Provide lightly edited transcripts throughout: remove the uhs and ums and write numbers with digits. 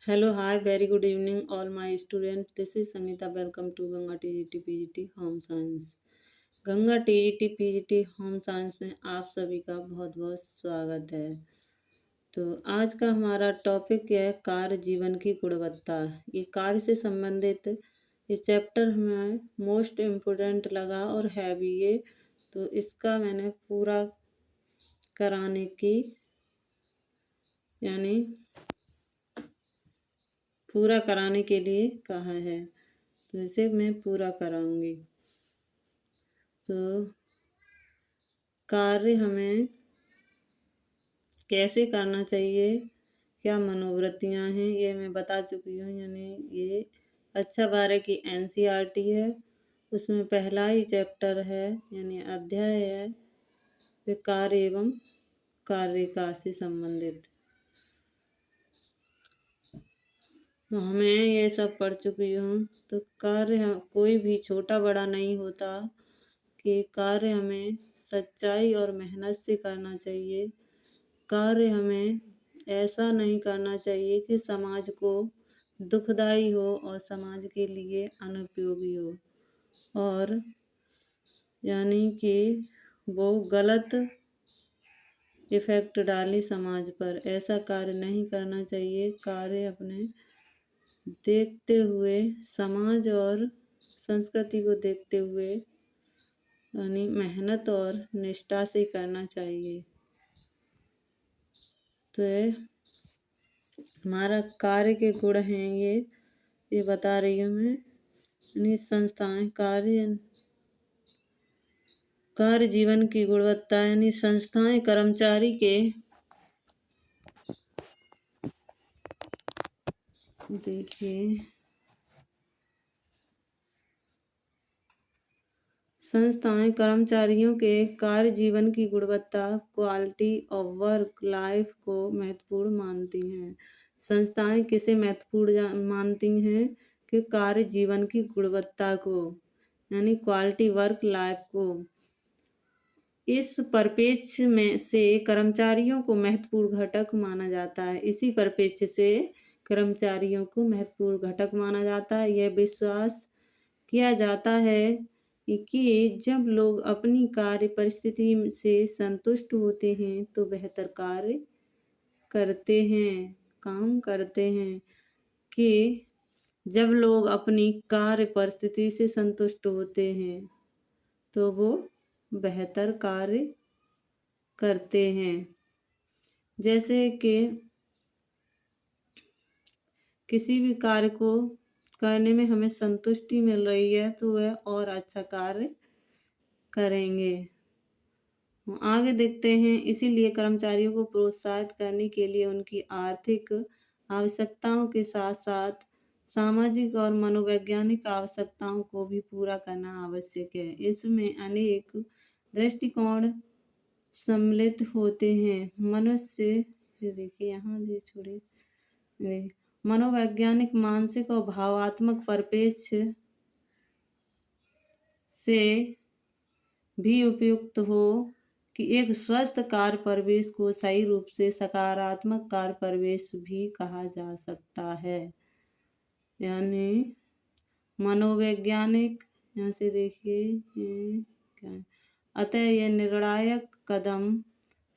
Hello, hi, very good evening, all my students. This is Sangeeta. Welcome to Ganga TGT PGT Home Science. Ganga TGT PGT home science में आप सभी का बहुत बहुत स्वागत है। तो आज का हमारा टॉपिक है कार्य जीवन की गुणवत्ता। ये कार्य से संबंधित ये चैप्टर हमें मोस्ट इम्पोर्टेंट लगा और है भी ये, तो इसका मैंने कराने की यानी पूरा कराने के लिए कहा है, तो इसे मैं पूरा कराऊंगी। तो कार्य हमें कैसे करना चाहिए, क्या मनोवृत्तियां हैं, ये मैं बता चुकी हूँ। यानी ये अच्छा 12 की एनसीईआरटी है, उसमें पहला ही चैप्टर है यानी अध्याय है वे कार्य एवं कार्यका से संबंधित। तो हमें ये सब पढ़ चुकी हूँ। तो कार्य कोई भी छोटा बड़ा नहीं होता, कि कार्य हमें सच्चाई और मेहनत से करना चाहिए। कार्य हमें ऐसा नहीं करना चाहिए कि समाज को दुखदाई हो और समाज के लिए अनुपयोगी हो, और यानी कि वो गलत इफेक्ट डाले समाज पर। ऐसा कार्य नहीं करना चाहिए। कार्य अपने देखते हुए, समाज और संस्कृति को देखते हुए यानी मेहनत और निष्ठा से करना चाहिए। तो हमारा कार्य के गुण हैं ये बता रही हूँ मैं। यानी संस्थाएं कार्य जीवन की गुणवत्ता यानी संस्थाएं कर्मचारी के देखिए संस्थाएं कर्मचारियों के कार्य जीवन की गुणवत्ता क्वालिटी ऑफ वर्क लाइफ को महत्वपूर्ण मानती हैं। संस्थाएं किसे महत्वपूर्ण मानती हैं? कि कार्य जीवन की गुणवत्ता को यानी क्वालिटी वर्क लाइफ को। इस परिप्रेक्ष्य में से कर्मचारियों को महत्वपूर्ण घटक माना जाता है। इसी परिप्रेक्ष्य से कर्मचारियों को महत्वपूर्ण घटक माना जाता है। यह विश्वास किया जाता है कि जब लोग अपनी कार्य परिस्थिति से संतुष्ट होते हैं तो बेहतर कार्य करते हैं, काम करते हैं। कि जब लोग अपनी कार्य परिस्थिति से संतुष्ट होते हैं तो वो बेहतर कार्य करते हैं। जैसे कि किसी भी कार्य को करने में हमें संतुष्टि मिल रही है तो वह और अच्छा कार्य करेंगे। आगे देखते हैं। इसीलिए कर्मचारियों को प्रोत्साहित करने के लिए उनकी आर्थिक आवश्यकताओं के साथ साथ सामाजिक और मनोवैज्ञानिक आवश्यकताओं को भी पूरा करना आवश्यक है। इसमें अनेक दृष्टिकोण सम्मिलित होते हैं। मनुष्य देखिए यहाँ जी छोड़िए मनोवैज्ञानिक, मानसिक और भावात्मक परिप्रेक्ष्य से भी उपयुक्त हो कि एक स्वस्थ कार्य परिवेश को सही रूप से सकारात्मक कार्य परिवेश भी कहा जा सकता है। यानी मनोवैज्ञानिक, यहाँ से देखिए क्या है? अतः यह निर्णायक कदम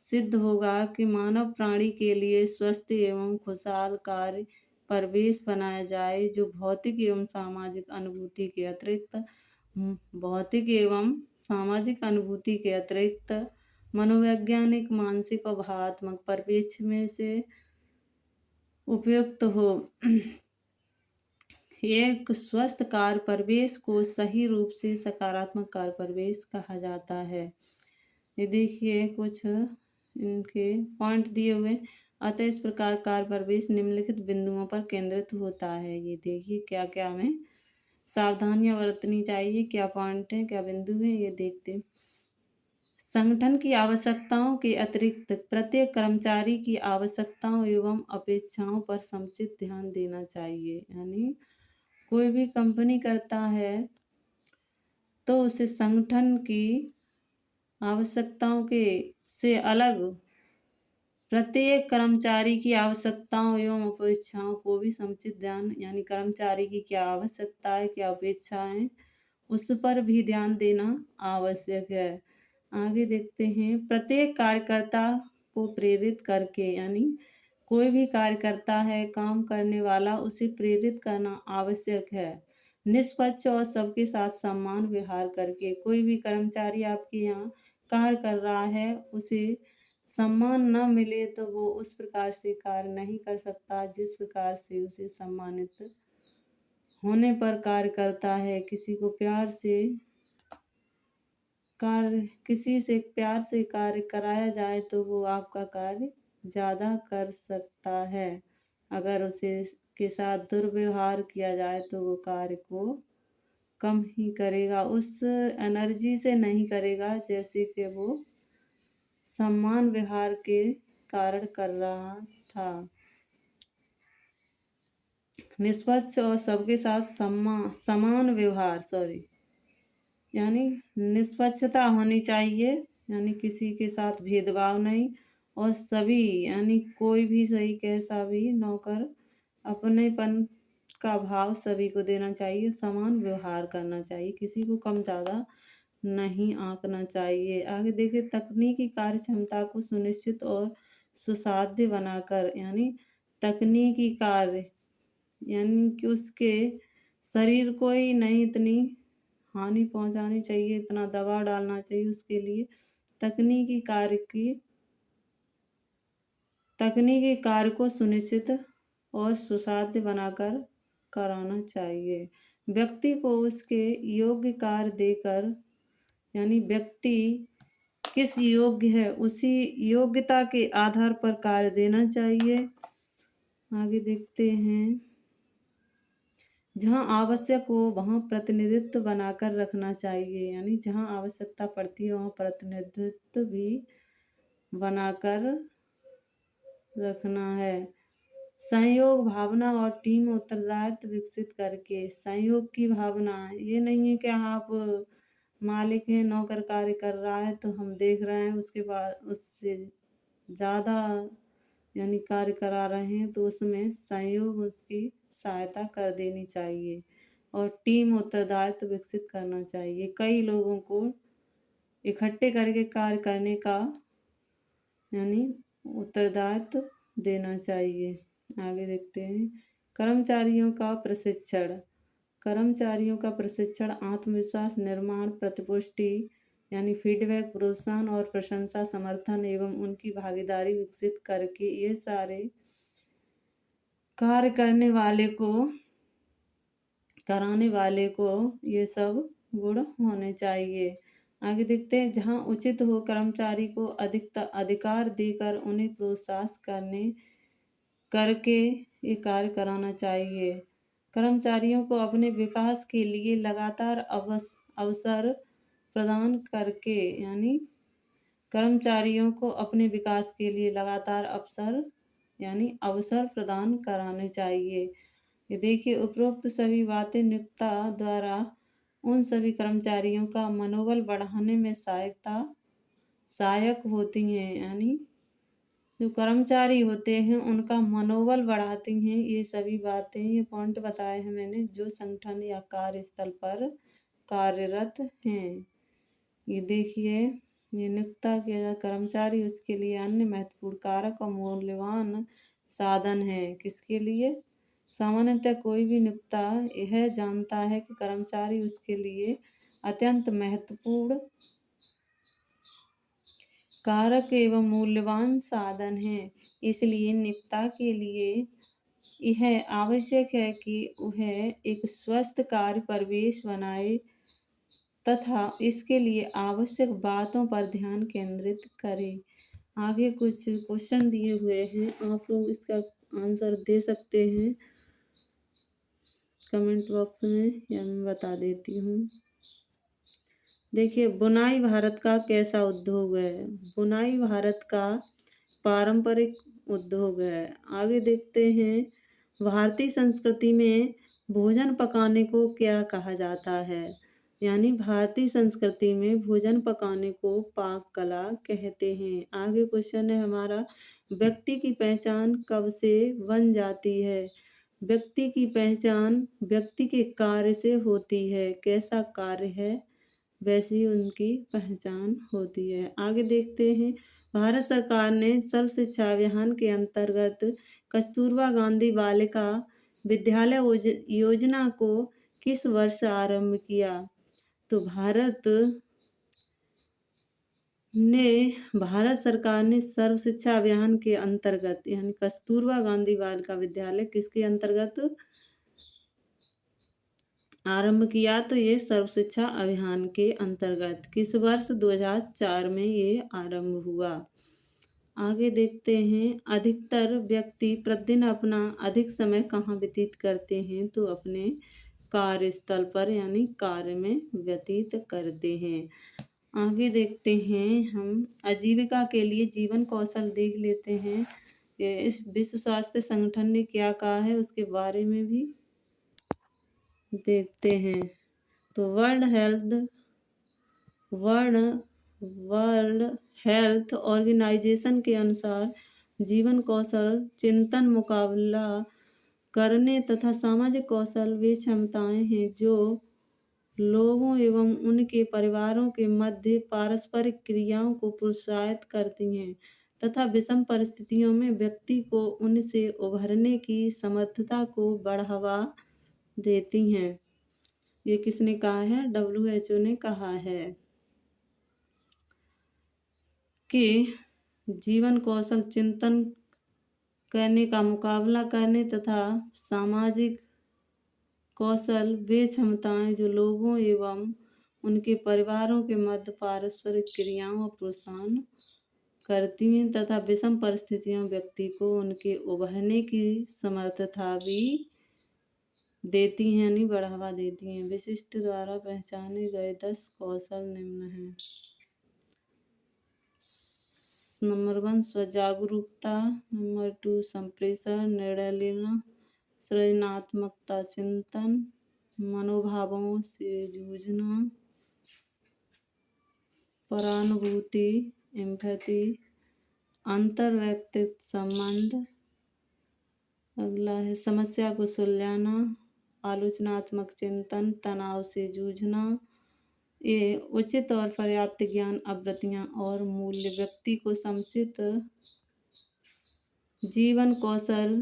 सिद्ध होगा कि मानव प्राणी के लिए स्वस्थ एवं खुशहाल कार्य परिवेश बनाया जाए, जो भौतिक एवं सामाजिक अनुभूति के अतिरिक्त मनोवैज्ञानिक, मानसिक और भावात्मक परिप्रेक्ष्य में से उपयुक्त हो। एक स्वस्थ कार्य परिवेश को सही रूप से सकारात्मक कार्य परिवेश कहा जाता है। ये देखिए कुछ इनके पॉइंट दिए हुए। अतः इस प्रकार कार्य परिवेश निम्नलिखित बिंदुओं पर केंद्रित होता है। ये देखिए क्या क्या हमें सावधानियां बरतनी चाहिए, क्या पॉइंट है, क्या बिंदु है, ये देखते हैं। संगठन की आवश्यकताओं के अतिरिक्त प्रत्येक कर्मचारी की आवश्यकताओं एवं अपेक्षाओं पर समुचित ध्यान देना चाहिए। यानी कोई भी कंपनी करता है तो उसे संगठन की आवश्यकताओं के से अलग प्रत्येक कर्मचारी की आवश्यकताओं एवं अपेक्षाओं को भी समुचित ध्यान यानी कर्मचारी की क्या आवश्यकता है, क्या अपेक्षाएं, उस पर भी ध्यान देना आवश्यक है। आगे देखते हैं, प्रत्येक कार्यकर्ता को प्रेरित करके यानी कोई भी कार्यकर्ता है, काम करने वाला, उसे प्रेरित करना आवश्यक है। निष्पक्ष और सबके साथ सम्मान व्यवहार करके कोई भी कर्मचारी आपके यहाँ कार्य कर रहा है, उसे सम्मान न मिले तो वो उस प्रकार से कार्य नहीं कर सकता जिस प्रकार से उसे सम्मानित होने पर कार्य करता है। किसी से प्यार से कार्य कराया जाए तो वो आपका कार्य ज़्यादा कर सकता है। अगर उसे के साथ दुर्व्यवहार किया जाए तो वो कार्य को कम ही करेगा, उस एनर्जी से नहीं करेगा जैसे कि वो सम्मान व्यवहार के कारण कर रहा था। निष्पक्ष और सबके साथ समान व्यवहार यानी निष्पक्षता होनी चाहिए, यानी किसी के साथ भेदभाव नहीं, और सभी यानी कोई भी सही कैसा भी नौकर अपनेपन का भाव सभी को देना चाहिए, समान व्यवहार करना चाहिए, किसी को कम ज़्यादा नहीं आंकना चाहिए। आगे देखिए, तकनीकी कार्य क्षमता को सुनिश्चित और सुसाध्य बनाकर यानी तकनीकी कार्य यानी कि उसके शरीर को ही नहीं इतनी हानि पहुंचानी चाहिए, इतना दबाव डालना चाहिए उसके लिए। तकनीकी कार्य की तकनीकी कार्य को सुनिश्चित और सुसाध्य बनाकर कराना चाहिए। व्यक्ति को उसके योग्य कार्य देकर यानी व्यक्ति किस योग्य है उसी योग्यता के आधार पर कार्य देना चाहिए। आगे देखते हैं, जहाँ आवश्यक हो वहाँ प्रतिनिधित्व बनाकर रखना चाहिए, यानी जहाँ आवश्यकता पड़ती है वहाँ प्रतिनिधित्व भी बनाकर रखना है। सहयोग भावना और टीम उत्तरदायित्व विकसित करके सहयोग की भावना, ये नहीं है कि आप मालिक हैं, नौकर कार्य कर रहा है तो हम देख रहे हैं, उसके बाद उससे ज़्यादा यानी कार्य करा रहे हैं तो उसमें सहयोग उसकी सहायता कर देनी चाहिए, और टीम उत्तरदायित्व विकसित करना चाहिए। कई लोगों को इकट्ठे करके कार्य करने का यानी उत्तरदायित्व देना चाहिए। आगे देखते हैं, कर्मचारियों का प्रशिक्षण। कर्मचारियों का प्रशिक्षण आत्मविश्वास निर्माण, प्रतिपुष्टि यानी फीडबैक, प्रोत्साहन और प्रशंसा, समर्थन एवं उनकी भागीदारी विकसित करके ये सारे कार्य कराने वाले को ये सब गुण होने चाहिए। आगे देखते हैं, जहाँ उचित हो कर्मचारी को अधिकार देकर उन्हें प्रोत्साहन करके ये कार्य कराना चाहिए। कर्मचारियों को अपने विकास के लिए लगातार अवसर प्रदान करके यानी कर्मचारियों को अपने विकास के लिए लगातार अवसर प्रदान कराने चाहिए। ये देखिए, उपरोक्त सभी बातें नियोक्ता द्वारा उन सभी कर्मचारियों का मनोबल बढ़ाने में सहायक होती हैं, यानी जो कर्मचारी होते हैं उनका मनोबल बढ़ाती हैं। ये सभी बातें, ये पॉइंट बताए हैं मैंने जो संगठन या कार्यस्थल पर कार्यरत हैं। ये देखिए, ये नियोक्ता के कर्मचारी उसके लिए अन्य महत्वपूर्ण कारक और मूल्यवान साधन है। किसके लिए? सामान्यतः कोई भी नियोक्ता यह जानता है कि कर्मचारी उसके लिए अत्यंत महत्वपूर्ण कारक एवं मूल्यवान साधन है, इसलिए नियोक्ता के लिए यह आवश्यक है कि वह एक स्वस्थ कार्य परिवेश बनाए तथा इसके लिए आवश्यक बातों पर ध्यान केंद्रित करे। आगे कुछ क्वेश्चन दिए हुए हैं, आप लोग इसका आंसर दे सकते हैं कमेंट बॉक्स में, या मैं बता देती हूँ। देखिए, बुनाई भारत का कैसा उद्योग है? बुनाई भारत का पारंपरिक उद्योग है। आगे देखते हैं, भारतीय संस्कृति में भोजन पकाने को क्या कहा जाता है? यानी भारतीय संस्कृति में भोजन पकाने को पाक कला कहते हैं। आगे क्वेश्चन है हमारा, व्यक्ति की पहचान कब से बन जाती है? व्यक्ति की पहचान व्यक्ति के कार्य से होती है। कैसा कार्य है वैसी उनकी पहचान होती है। आगे देखते हैं, भारत सरकार ने सर्व शिक्षा अभियान के अंतर्गत कस्तूरबा गांधी बालिका विद्यालय योजना को किस वर्ष आरंभ किया? तो भारत सरकार ने सर्व शिक्षा अभियान के अंतर्गत यानी कस्तूरबा गांधी बालिका विद्यालय किसके अंतर्गत आरंभ किया? तो ये सर्व शिक्षा अभियान के अंतर्गत किस वर्ष 2004 में ये आरंभ हुआ। आगे देखते हैं, अधिकतर व्यक्ति प्रतिदिन अपना अधिक समय कहाँ व्यतीत करते हैं? तो अपने कार्यस्थल पर यानी कार्य में व्यतीत करते हैं। आगे देखते हैं हम, आजीविका के लिए जीवन कौशल देख लेते हैं। इस विश्व स्वास्थ्य संगठन ने क्या कहा है उसके बारे में भी देखते हैं। तो वर्ल्ड हेल्थ ऑर्गेनाइजेशन के अनुसार जीवन कौशल चिंतन, मुकाबला करने तथा सामाजिक कौशल वे क्षमताएं हैं जो लोगों एवं उनके परिवारों के मध्य पारस्परिक क्रियाओं को प्रोत्साहित करती हैं तथा विषम परिस्थितियों में व्यक्ति को उनसे उभरने की समर्थता को बढ़ावा देती हैं। ये किसने कहा है? WHO ने कहा है कि जीवन कौशल चिंतन करने का मुकाबला करने तथा सामाजिक कौशल वे क्षमताएं जो लोगों एवं उनके परिवारों के मध्य पारस्परिक क्रियाओं का प्रोत्साहन करती हैं तथा विषम परिस्थितियों व्यक्ति को उनके उभरने की समर्थता भी देती हैं यानी बढ़ावा देती हैं। विशिष्ट द्वारा पहचाने गए 10 कौशल निम्न हैं। नंबर 1 स्वजागरूकता, नंबर 2 संप्रेषण, निर्णय लेना, सृजनात्मकता, चिंतन, मनोभावों से जूझना, परानुभूति, एम्पैथी, अंतर्वैयक्तिक संबंध। अगला है समस्या को सुलझाना, आलोचनात्मक चिंतन, तनाव से जूझना। ये उचित और पर्याप्त ज्ञान, आवृत्तियां और मूल्य व्यक्ति को समुचित जीवन कौशल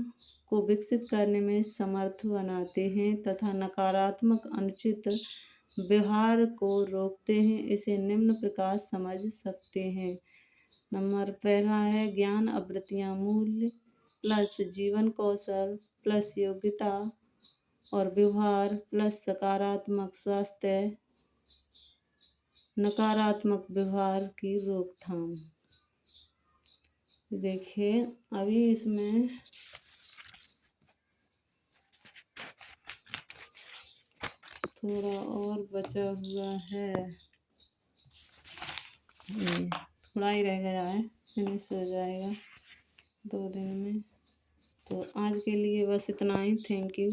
को विकसित करने में समर्थ बनाते हैं तथा नकारात्मक अनुचित व्यवहार को रोकते हैं। इसे निम्न प्रकार समझ सकते हैं। नंबर पहला है ज्ञान, आवृत्तियां, मूल्य प्लस जीवन कौशल प्लस योग्यता और व्यवहार प्लस सकारात्मक स्वास्थ्य, नकारात्मक व्यवहार की रोकथाम। देखिए अभी इसमें थोड़ा और बचा हुआ है, थोड़ा ही रह गया है, फिनिश हो जाएगा 2 दिन में। तो आज के लिए बस इतना ही। Thank you.